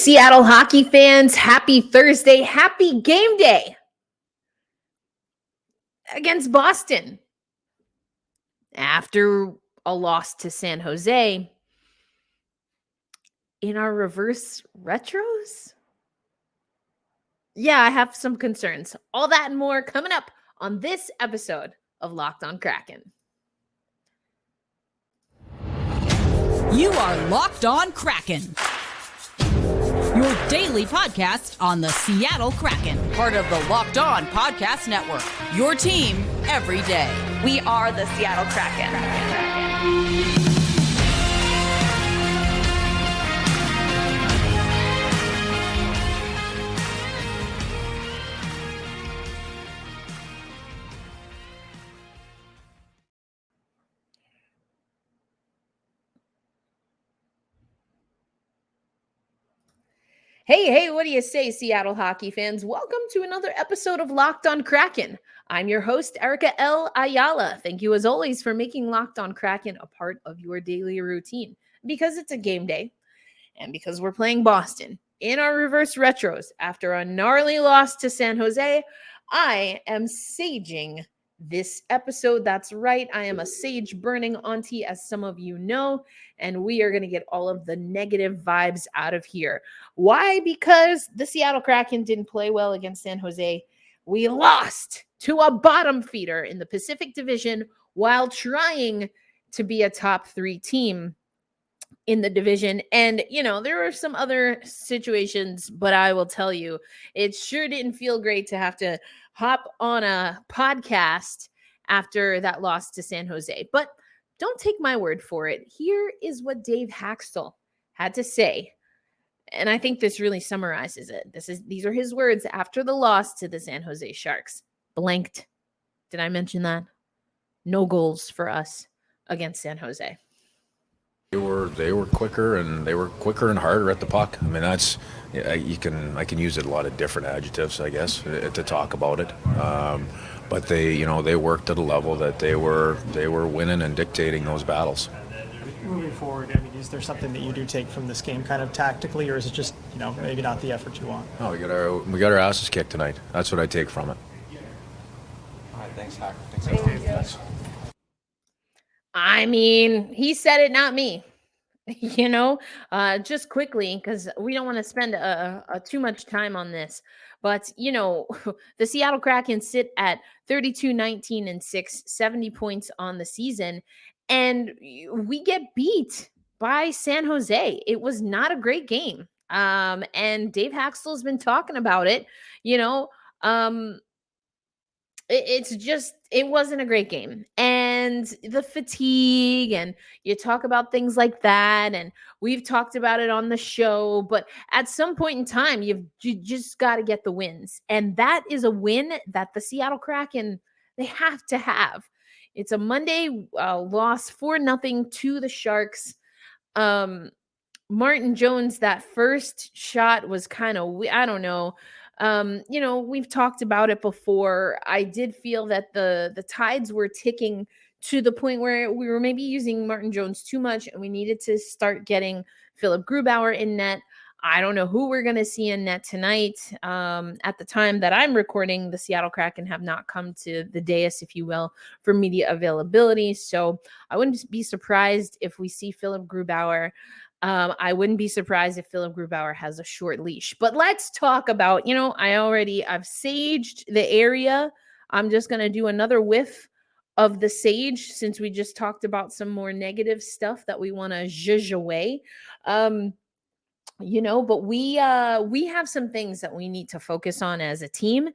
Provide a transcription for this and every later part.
Seattle hockey fans, happy Thursday, happy game day against Boston. After a loss to San Jose, in our reverse retros? Yeah, I have some concerns. All that and more coming up on this episode of Locked On Kraken. You are Locked On Kraken, your daily podcast on the Seattle Kraken, part of the Locked On Podcast Network, your team every day. We are the Seattle Kraken. Hey, what do you say, Seattle hockey fans? Welcome to another episode of Locked On Kraken. I'm your host, Erica L. Ayala. Thank you, as always, for making Locked On Kraken a part of your daily routine. Because it's a game day, and because we're playing Boston in our reverse retros after a gnarly loss to San Jose, I am saging this episode. That's right. I am a sage burning auntie, as some of you know, and we are going to get all of the negative vibes out of here. Why? Because the Seattle Kraken didn't play well against San Jose. We lost to a bottom feeder in the Pacific Division while trying to be a top 3 team in the division. And, there were some other situations, but I will tell you, it sure didn't feel great to have to hop on a podcast after that loss to San Jose. But don't take my word for it. Here is what Dave Hakstol had to say. And I think this really summarizes it. These are his words after the loss to the San Jose Sharks. Blanked. Did I mention that? No goals for us against San Jose. They were quicker and harder at the puck. I mean, that's I can use a lot of different adjectives, I guess, to talk about it. But they worked at a level that they were winning and dictating those battles. Moving forward, I mean, is there something that you do take from this game, kind of tactically, or is it just maybe not the effort you want? No, we got our asses kicked tonight. That's what I take from it. All right, thanks, Hack. Thanks, Dave. Thanks. I mean, he said it, not me. Just quickly, because we don't want to spend too much time on this. But, the Seattle Kraken sit at 32-19-6, 70 points on the season. And we get beat by San Jose. It was not a great game. And Dave Hakstol's been talking about it. It wasn't a great game. And the fatigue, and you talk about things like that, and we've talked about it on the show, but at some point in time, you just got to get the wins. And that is a win that the Seattle Kraken, they have to have. It's a Monday loss 4-0 to the Sharks. Martin Jones, that first shot was kind of, I don't know. We've talked about it before. I did feel that the tides were ticking to the point where we were maybe using Martin Jones too much, and we needed to start getting Philip Grubauer in net. I don't know who we're going to see in net tonight. At the time that I'm recording, the Seattle Kraken have not come to the dais, if you will, for media availability. So I wouldn't be surprised if we see Philip Grubauer. I wouldn't be surprised if Philip Grubauer has a short leash. But let's talk about, I've saged the area. I'm just going to do another whiff of the sage, since we just talked about some more negative stuff that we want to zhuzh away. But we have some things that we need to focus on as a team.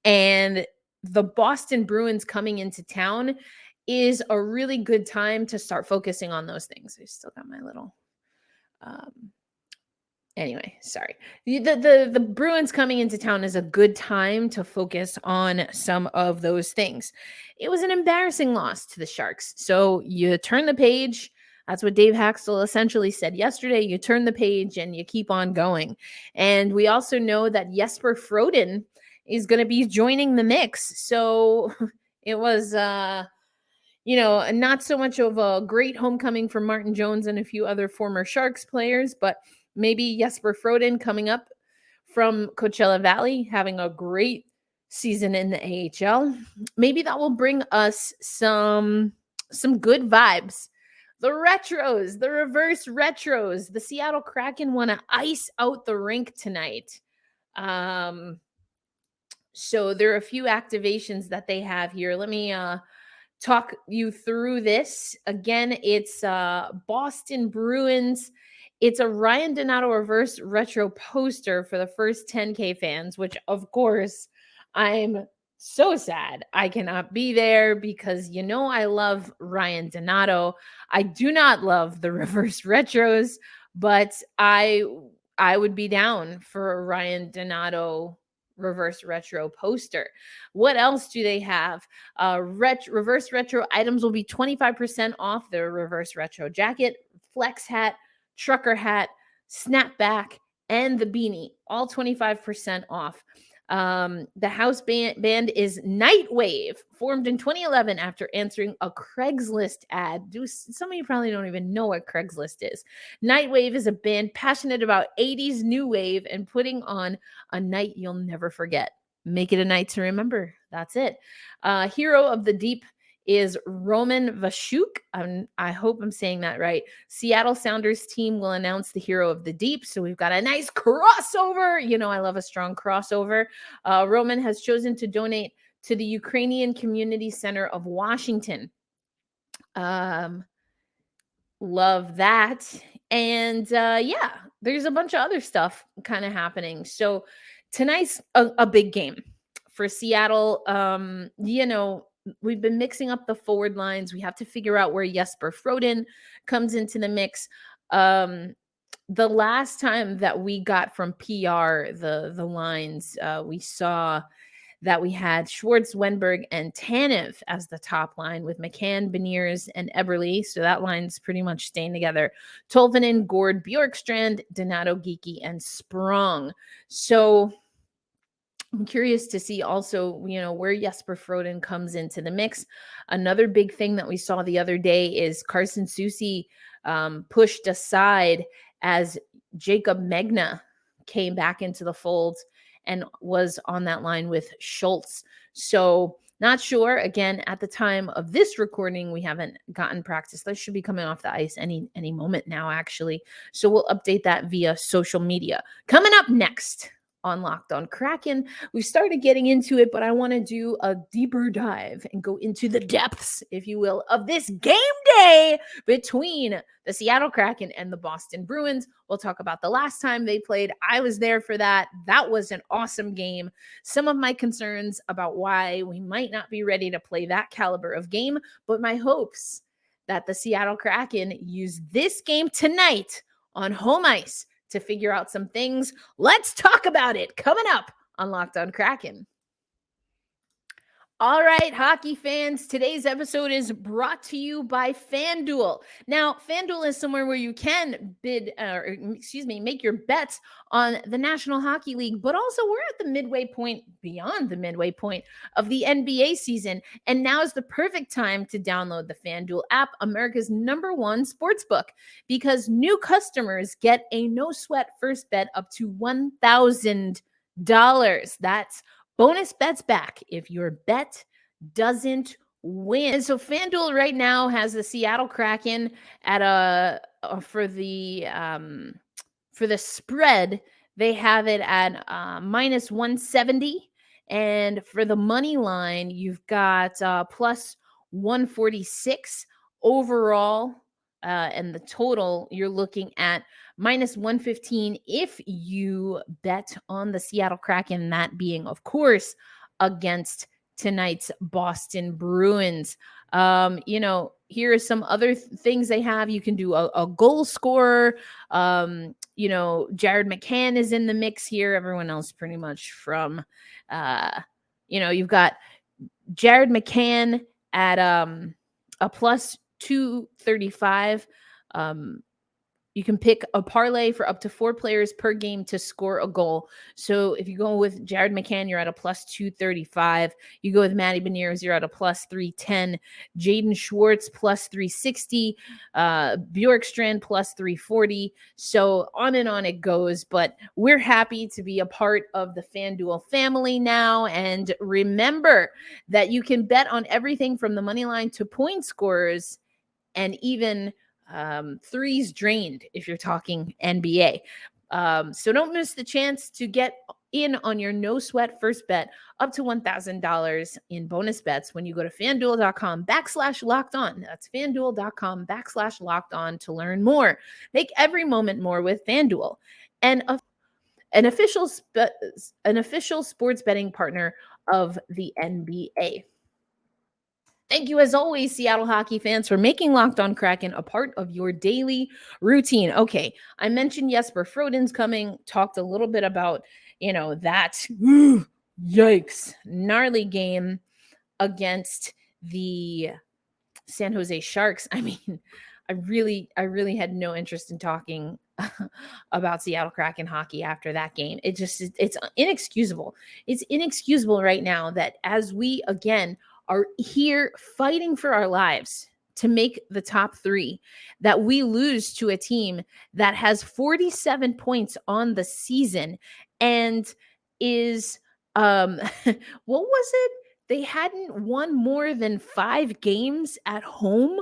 And the Boston Bruins coming into town is a really good time to start focusing on those things. I still got my little... Anyway, sorry. The Bruins coming into town is a good time to focus on some of those things. It was an embarrassing loss to the Sharks. So you turn the page. That's what Dave Hakstol essentially said yesterday. You turn the page and you keep on going. And we also know that Jesper Froden is going to be joining the mix. So it was not so much of a great homecoming for Martin Jones and a few other former Sharks players, but Maybe Jesper Froden coming up from Coachella Valley, having a great season in the AHL. Maybe that will bring us some good vibes. The retros, the reverse retros. The Seattle Kraken want to ice out the rink tonight. So there are a few activations that they have here. Let me talk you through this. Again, it's Boston Bruins. It's a Ryan Donato reverse retro poster for the first 10K fans, which of course I'm so sad I cannot be there because I love Ryan Donato. I do not love the reverse retros, but I would be down for a Ryan Donato reverse retro poster. What else do they have? Reverse retro items will be 25% off their reverse retro jacket, flex hat, trucker hat, snapback, and the beanie, all 25% off. The house band is Nightwave, formed in 2011 after answering a Craigslist ad. Some of you probably don't even know what Craigslist is. Nightwave is a band passionate about 80s new wave and putting on a night you'll never forget. Make it a night to remember. That's it. Hero of the Deep is Roman Vashuk. I hope I'm saying that right. Seattle Sounders team will announce the Hero of the Deep. So we've got a nice crossover. I love a strong crossover. Roman has chosen to donate to the Ukrainian Community Center of Washington. Love that. And there's a bunch of other stuff kind of happening. So tonight's a big game for Seattle. We've been mixing up the forward lines. We have to figure out where Jesper Froden comes into the mix. The last time that we got from PR the lines, we saw that we had Schwartz, Wenberg, and Tanev as the top line with McCann, Beniers, and Eberle. So that line's pretty much staying together. Tolvanen, Gord, Bjorkstrand, Donato, Geekie, and Sprong. So I'm curious to see also, where Jesper Froden comes into the mix. Another big thing that we saw the other day is Carson Soucy pushed aside as Jacob Megna came back into the fold and was on that line with Schultz. So not sure. Again, at the time of this recording, we haven't gotten practice. They should be coming off the ice any moment now, actually. So we'll update that via social media. Coming up next on Locked On Kraken, we started getting into it, but I want to do a deeper dive and go into the depths, if you will, of this game day between the Seattle Kraken and the Boston Bruins. We'll talk about the last time they played. I was there for that. That was an awesome game. Some of my concerns about why we might not be ready to play that caliber of game, but my hopes that the Seattle Kraken use this game tonight on home ice to figure out some things. Let's talk about it coming up on Locked On Kraken. All right, hockey fans, today's episode is brought to you by FanDuel. Now, FanDuel is somewhere where you can make your bets on the National Hockey League, but also we're at the midway point, beyond the midway point of the NBA season. And now is the perfect time to download the FanDuel app, America's #1 sportsbook, because new customers get a no-sweat first bet up to $1,000. That's bonus bets back if your bet doesn't win. And so FanDuel right now has the Seattle Kraken at for the spread, they have it at minus 170. And for the money line, you've got plus 146 overall. And the total, you're looking at minus 115 if you bet on the Seattle Kraken, that being, of course, against tonight's Boston Bruins. Here are some other things they have. You can do a goal scorer. Jared McCann is in the mix here. Everyone else pretty much from, you've got Jared McCann at a plus 235. You can pick a parlay for up to 4 players per game to score a goal. So if you go with Jared McCann, you're at a plus 235. You go with Matty Beniers, you're at a plus 310. Jaden Schwartz, plus 360. Bjorkstrand, plus 340. So on and on it goes. But we're happy to be a part of the FanDuel family now. And remember that you can bet on everything from the money line to point scorers and even threes drained if you're talking NBA. So don't miss the chance to get in on your no sweat first bet up to $1,000 in bonus bets when you go to fanduel.com/locked-on. That's fanduel.com/locked-on to learn more. Make every moment more with FanDuel. And an official sports betting partner of the NBA. Thank you, as always, Seattle hockey fans, for making Locked On Kraken a part of your daily routine. Okay, I mentioned Jesper Froden's coming, talked a little bit about, that yikes, gnarly game against the San Jose Sharks. I mean, I really had no interest in talking about Seattle Kraken hockey after that game. It's inexcusable. It's inexcusable right now that as we, again, are here fighting for our lives to make the top 3, that we lose to a team that has 47 points on the season and is, what was it? They hadn't won more than 5 games at home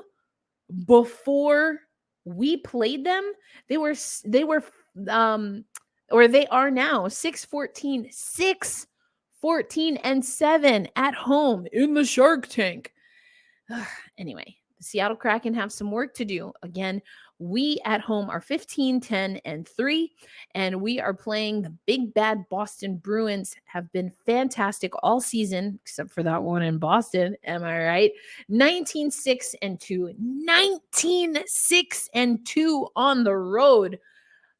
before we played them. They are now 6-14-7 at home in the Shark Tank. Anyway, the Seattle Kraken have some work to do. Again, we at home are 15-10-3, and we are playing the big bad Boston Bruins. Have been fantastic all season, except for that one in Boston. Am I right? 19-6-2. 19-6-2 on the road.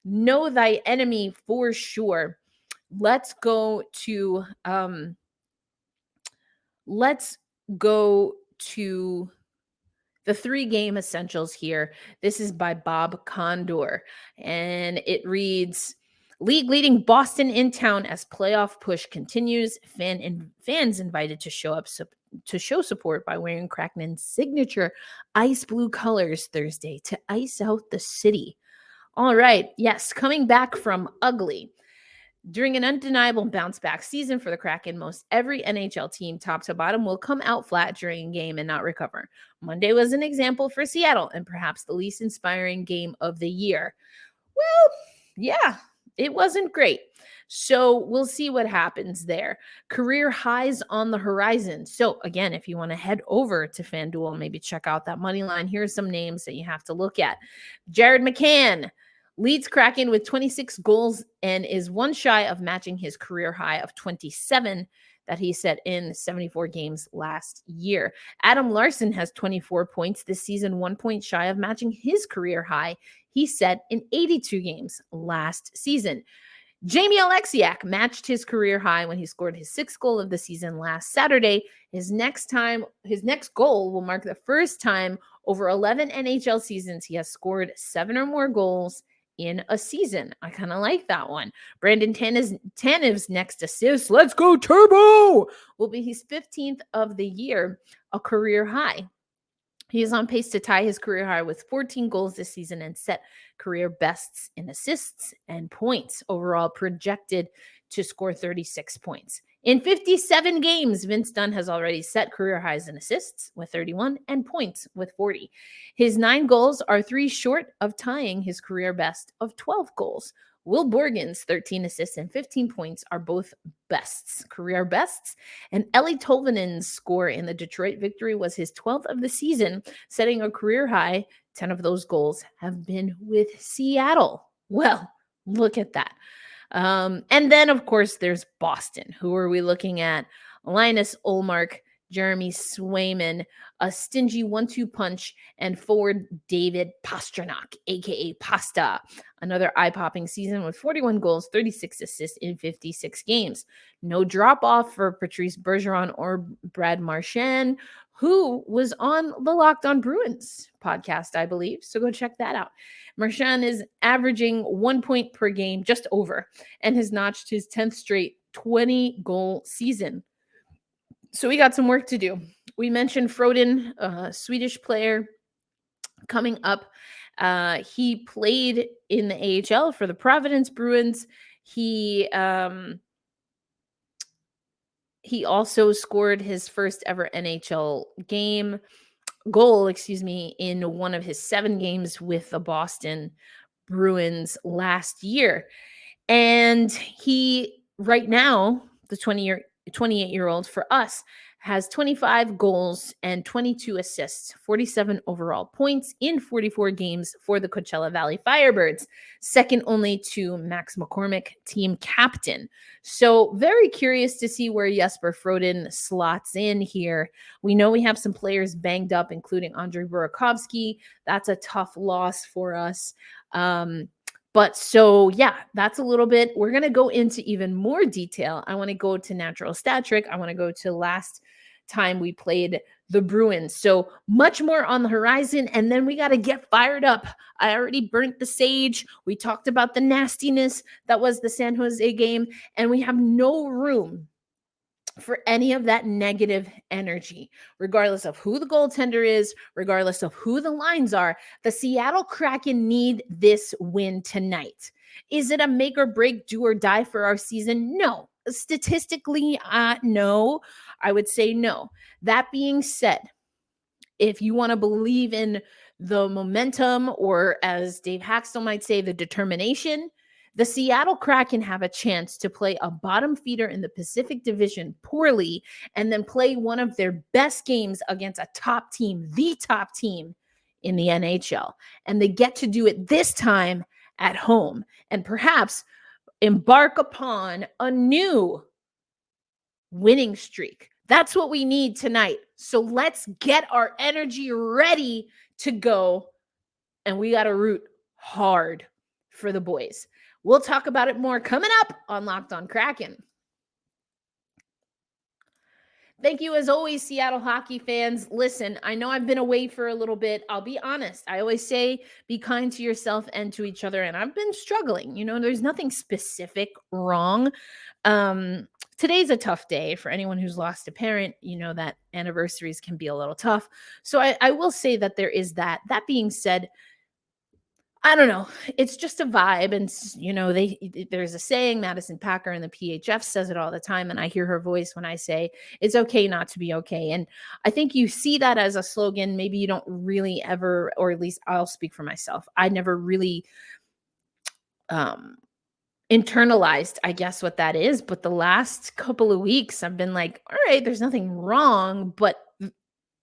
Know thy enemy for sure. Let's go to the 3-game essentials here. This is by Bob Condor, and it reads: league leading Boston in town as playoff push continues. Fans invited to show support by wearing Kraken's signature ice blue colors Thursday to ice out the city. All right, yes, coming back from ugly. During an undeniable bounce-back season for the Kraken, most every NHL team, top to bottom, will come out flat during a game and not recover. Monday was an example for Seattle, and perhaps the least inspiring game of the year. Well, yeah, it wasn't great. So we'll see what happens there. Career highs on the horizon. So again, if you want to head over to FanDuel, maybe check out that money line. Here's some names that you have to look at. Jared McCann leads Kraken with 26 goals and is one shy of matching his career high of 27 that he set in 74 games last year. Adam Larson has 24 points this season, 1 point shy of matching his career high he set in 82 games last season. Jamie Alexiak matched his career high when he scored his 6th goal of the season last Saturday. His next goal will mark the first time over 11 NHL seasons he has scored 7 or more goals in a season. I kind of like that one. Brandon Tanev's next assist, let's go Turbo, will be his 15th of the year, a career high. He is on pace to tie his career high with 14 goals this season and set career bests in assists and points. Overall, projected to score 36 points. In 57 games, Vince Dunn has already set career highs in assists with 31 and points with 40. His 9 goals are 3 short of tying his career best of 12 goals. Will Borgen's 13 assists and 15 points are both career bests. And Ellie Tolvanen's score in the Detroit victory was his 12th of the season, setting a career high. 10 of those goals have been with Seattle. Well, look at that. And then, of course, there's Boston. Who are we looking at? Linus Ullmark, Jeremy Swayman, a stingy 1-2 punch, and forward David Pastrnak, a.k.a. Pasta. Another eye-popping season with 41 goals, 36 assists in 56 games. No drop-off for Patrice Bergeron or Brad Marchand, who was on the Locked On Bruins podcast, I believe. So go check that out. Marchand is averaging 1 point per game, just over, and has notched his 10th straight 20-goal season. So we got some work to do. We mentioned Froden, a Swedish player, coming up. He played in the AHL for the Providence Bruins. He also scored his first ever NHL goal, in one of his 7 games with the Boston Bruins last year. And he, right now, the 28-year-old for us, has 25 goals and 22 assists, 47 overall points in 44 games for the Coachella Valley Firebirds, second only to Max McCormick, team captain. So very curious to see where Jesper Froden slots in here. We know we have some players banged up, including Andrei Burakovsky. That's a tough loss for us. But so, yeah, that's a little bit. We're going to go into even more detail. I want to go to Natural Stat Trick. I want to go to last time we played the Bruins. So much more on the horizon. And then we got to get fired up. I already burnt the sage. We talked about the nastiness that was the San Jose game. And we have no room for any of that negative energy, regardless of who the goaltender is, regardless of who the lines are. The Seattle Kraken need this win tonight. Is it a make or break, do or die for our season? No. Statistically, no. I would say no. That being said, if you want to believe in the momentum, or as Dave Haxtell might say, the determination, the Seattle Kraken have a chance to play a bottom feeder in the Pacific Division poorly and then play one of their best games against a top team, the top team in the NHL. And they get to do it this time at home and perhaps embark upon a new winning streak. That's what we need tonight. So let's get our energy ready to go. And we got to root hard for the boys. We'll talk about it more coming up on Locked On Kraken. Thank you, as always, Seattle hockey fans. Listen, I know I've been away for a little bit. I'll be honest. I always say be kind to yourself and to each other, and I've been struggling. There's nothing specific wrong. Today's a tough day for anyone who's lost a parent. That anniversaries can be a little tough. So I will say that there is that. That being said, I don't know. It's just a vibe. And, there's a saying, Madison Packer in the PHF says it all the time. And I hear her voice when I say it's okay not to be okay. And I think you see that as a slogan. Maybe you don't really ever, or at least I'll speak for myself. I never really internalized, I guess, what that is. But the last couple of weeks, I've been like, all right, there's nothing wrong, but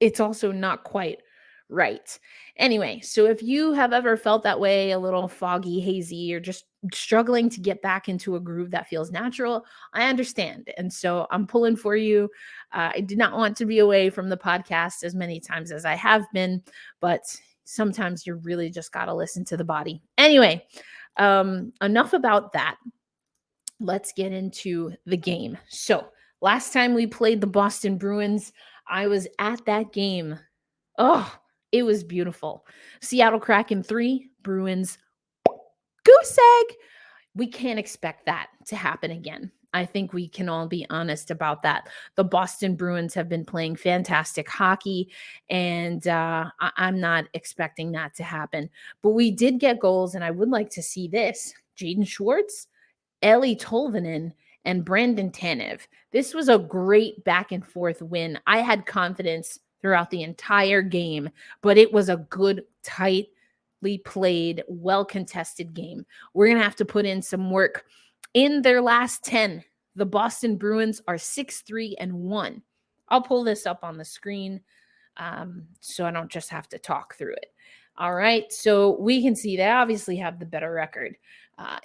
it's also not quite right. Anyway, so if you have ever felt that way, a little foggy, hazy, or just struggling to get back into a groove that feels natural, I understand. And so I'm pulling for you. I did not want to be away from the podcast as many times as I have been, but sometimes you really just got to listen to the body. Anyway, enough about that. Let's get into the game. So last time we played the Boston Bruins, I was at that game. Oh, it was beautiful. Seattle Kraken 3, Bruins goose egg. We can't expect that to happen again. I think we can all be honest about that. The Boston Bruins have been playing fantastic hockey, and I'm not expecting that to happen. But we did get goals, and I would like to see this. Jaden Schwartz, Eeli Tolvanen, and Brandon Tanev. This was a great back and forth win. I had confidence throughout the entire game, but it was a good, tightly played, well-contested game. We're going to have to put in some work. In their last 10, the Boston Bruins are 6-3-1. I'll pull this up on the screen so I don't just have to talk through it. All right, so we can see they obviously have the better record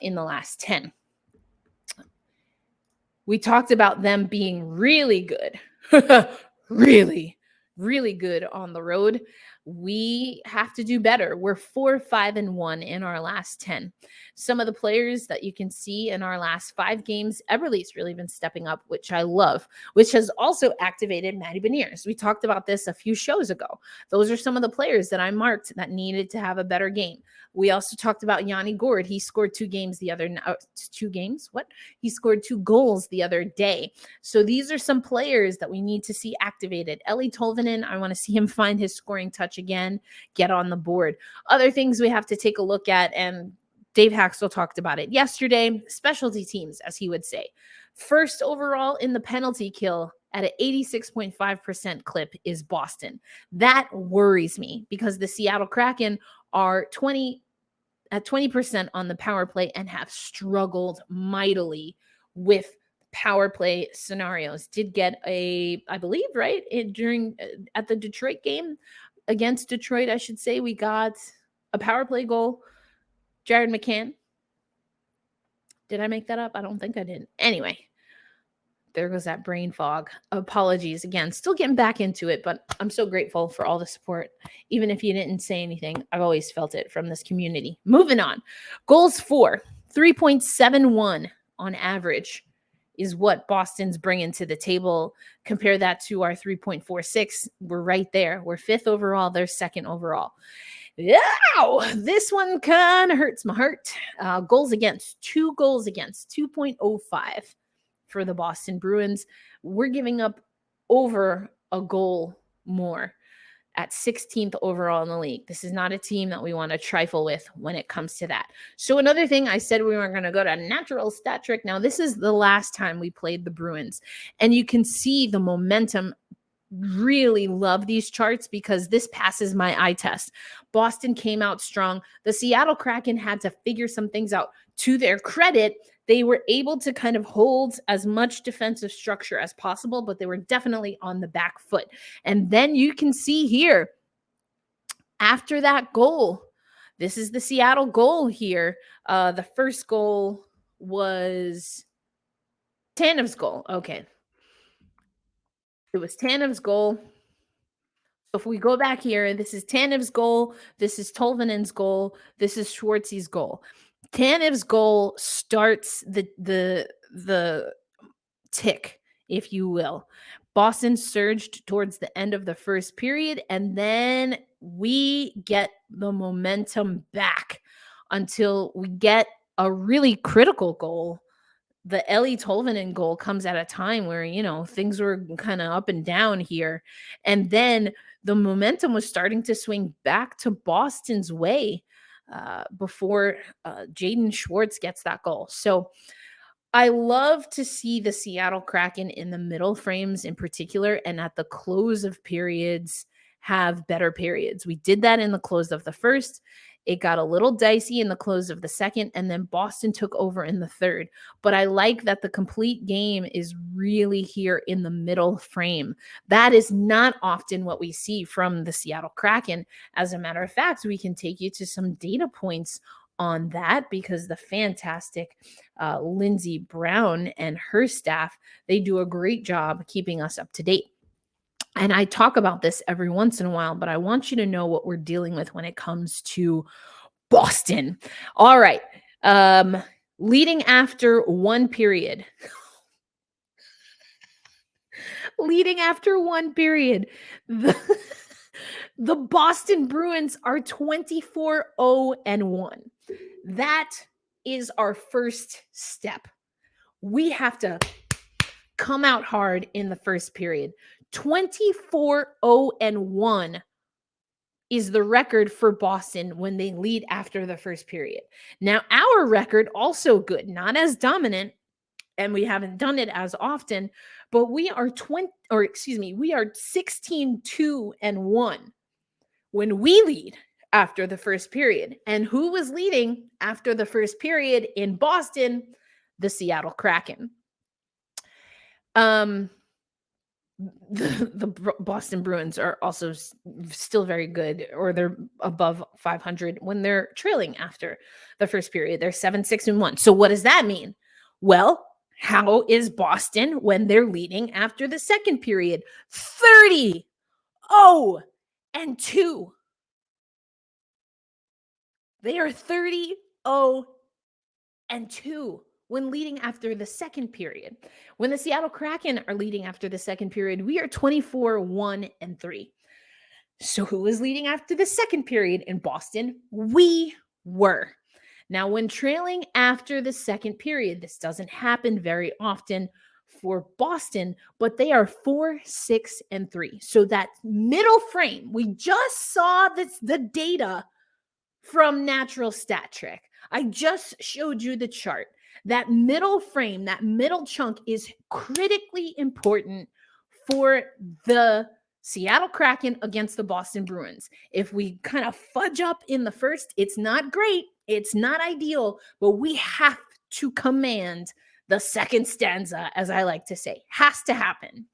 in the last 10. We talked about them being really good, really good on the road. We have to do better. We're 4-5-1 in our last 10. Some of the players that you can see in our last 5 games, Eberle's really been stepping up, which I love, which has also activated Matty Beniers. We talked about this a few shows ago. Those are some of the players that I marked that needed to have a better game. We also talked about Yanni Gourde. He scored 2 games the other He scored 2 goals the other day. So these are some players that we need to see activated. Eeli Tolvanen, I want to see him find his scoring touch again, get on the board. Other things we have to take a look at, and Dave Haxtell talked about it yesterday, specialty teams, as he would say. First overall in the penalty kill at an 86.5% clip is Boston. That worries me because the Seattle Kraken are 20% on the power play and have struggled mightily with power play scenarios. Did get I believe, right, at the Detroit game against Detroit, I should say, we got a power play goal. Jared McCann. Did I make that up? I don't think I did. Anyway, there goes that brain fog. Apologies again. Still getting back into it, but I'm so grateful for all the support. Even if you didn't say anything, I've always felt it from this community. Moving on. Goals for 3.71 on average is what Boston's bringing to the table. Compare that to our 3.46. We're right there. We're 5th overall. They're 2nd overall. Yeah, this one kind of hurts my heart. Goals against, 2.05 for the Boston Bruins. We're giving up over a goal more at 16th overall in the league. This is not a team that we want to trifle with when it comes to that. So another thing, I said we were going to go to natural stat trick. Now, this is the last time we played the Bruins, and you can see the momentum. Really love these charts because this passes my eye test. Boston came out strong. The Seattle Kraken had to figure some things out. To their credit, they were able to kind of hold as much defensive structure as possible, but they were definitely on the back foot. And then you can see here, after that goal, this is the Seattle goal here. The first goal was Tanev's goal. Okay. It was Tanev's goal. So if we go back here, this is Tanev's goal. This is Tolvanen's goal. This is Schwartzy's goal. Tanev's goal starts the tick, if you will. Boston surged towards the end of the first period, and then we get the momentum back until we get a really critical goal. The Eeli Tolvanen goal comes at a time where, things were kind of up and down here. And then the momentum was starting to swing back to Boston's way before Jaden Schwartz gets that goal. So I love to see the Seattle Kraken in the middle frames in particular, and at the close of periods have better periods. We did that in the close of the first. It got a little dicey in the close of the second, and then Boston took over in the third. But I like that the complete game is really here in the middle frame. That is not often what we see from the Seattle Kraken. As a matter of fact, we can take you to some data points on that because the fantastic Lindsey Brown and her staff, they do a great job keeping us up to date. And I talk about this every once in a while, but I want you to know what we're dealing with when it comes to Boston. All right. Leading after one period. The Boston Bruins are 24-0-1. That is our first step. We have to come out hard in the first period. 24-0-1 is the record for Boston when they lead after the first period. Now, our record also good, not as dominant, and we haven't done it as often, but we are 16-2-1 when we lead after the first period. And who was leading after the first period in Boston? The Seattle Kraken. The Boston Bruins are also still very good, or they're above 500 when they're trailing after the first period. They're 7-6-1. So what does that mean? Well, how is Boston when they're leading after the second period? 30-0-1. They are 30-0-2 when leading after the second period. When the Seattle Kraken are leading after the second period, we are 24-1-3. So who is leading after the second period in Boston? We were. Now, when trailing after the second period, this doesn't happen very often for Boston, but they are 4-6-3. So that middle frame, we just saw the data from Natural Stat Trick. I just showed you the chart. That middle frame, that middle chunk is critically important for the Seattle Kraken against the Boston Bruins. If we kind of fudge up in the first, it's not great. It's not ideal, but we have to command the second stanza, as I like to say. Has to happen.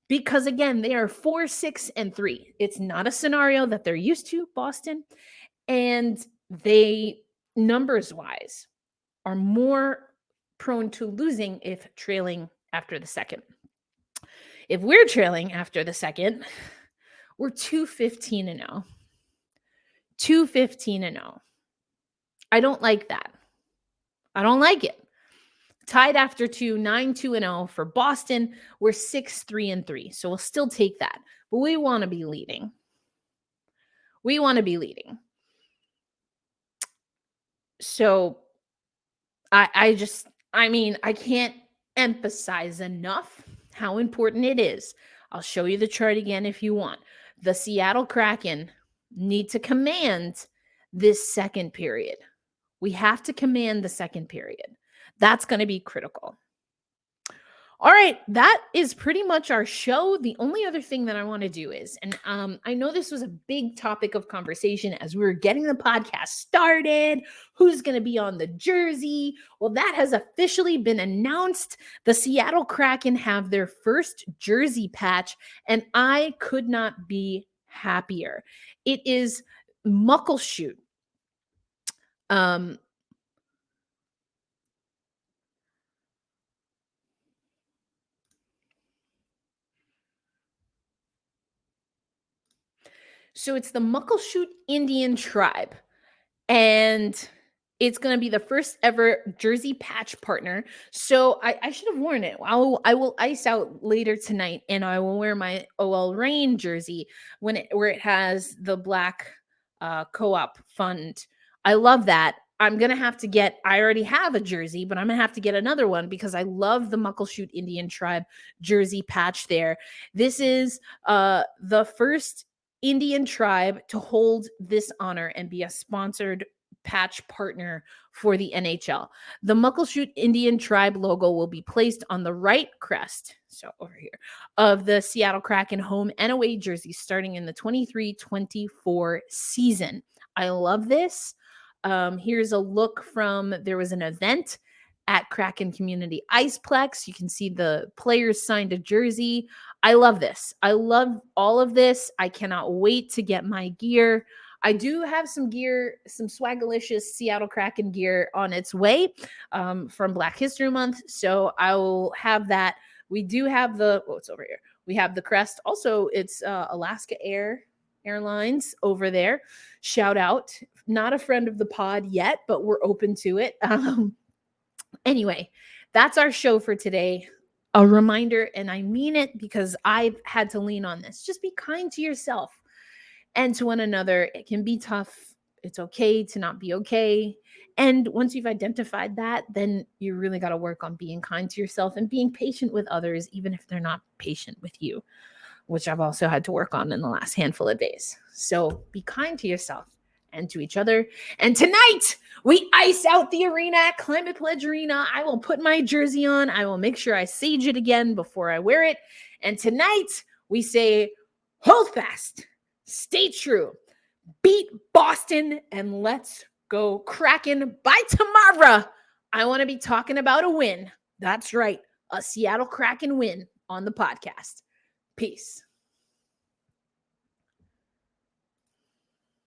Because again, they are 4-6-3. It's not a scenario that they're used to, Boston. And they, numbers-wise, are more prone to losing if trailing after the second. If we're trailing after the second, we're 2-15-0. 2-15-0. I don't like that. I don't like it. Tied after 2, 9-2-0 for Boston. We're 6-3-3. So we'll still take that. But we want to be leading. We want to be leading. So I can't emphasize enough how important it is. I'll show you the chart again if you want. The Seattle Kraken need to command this second period. We have to command the second period. That's going to be critical. All right, that is pretty much our show. The only other thing that I want to do is, and I know this was a big topic of conversation as we were getting the podcast started, who's going to be on the jersey. Well, that has officially been announced. The Seattle Kraken have their first jersey patch, and I could not be happier. It is Muckleshoot. So it's the Muckleshoot Indian tribe, and it's going to be the first ever jersey patch partner. So I should have worn it. I will ice out later tonight, and I will wear my OL Reign jersey where it has the black co-op fund. I love that. I'm going to have to I already have a jersey, but I'm going to have to get another one because I love the Muckleshoot Indian tribe jersey patch there. This is the first Indian tribe to hold this honor and be a sponsored patch partner for the NHL. The Muckleshoot Indian tribe logo will be placed on the right crest, so over here, of the Seattle Kraken home and away jerseys starting in the 23-24 season. I love this. Here's a look from, there was an event at Kraken Community Iceplex. You can see the players signed a jersey. I love this. I love all of this. I cannot wait to get my gear. I do have some gear, some swagalicious Seattle Kraken gear on its way from Black History Month. So I will have that. We do have it's over here. We have the crest. Also, it's Alaska Airlines over there. Shout out. Not a friend of the pod yet, but we're open to it. Anyway, that's our show for today. A reminder, and I mean it because I've had to lean on this. Just be kind to yourself and to one another. It can be tough. It's okay to not be okay. And once you've identified that, then you really got to work on being kind to yourself and being patient with others, even if they're not patient with you, which I've also had to work on in the last handful of days. So be kind to yourself and to each other. And tonight, we ice out the arena at Climate Pledge Arena. I will put my jersey on. I will make sure I sage it again before I wear it. And tonight, we say, hold fast, stay true, beat Boston, and let's go Kraken. By tomorrow, I want to be talking about a win. That's right, a Seattle Kraken win on the podcast. Peace.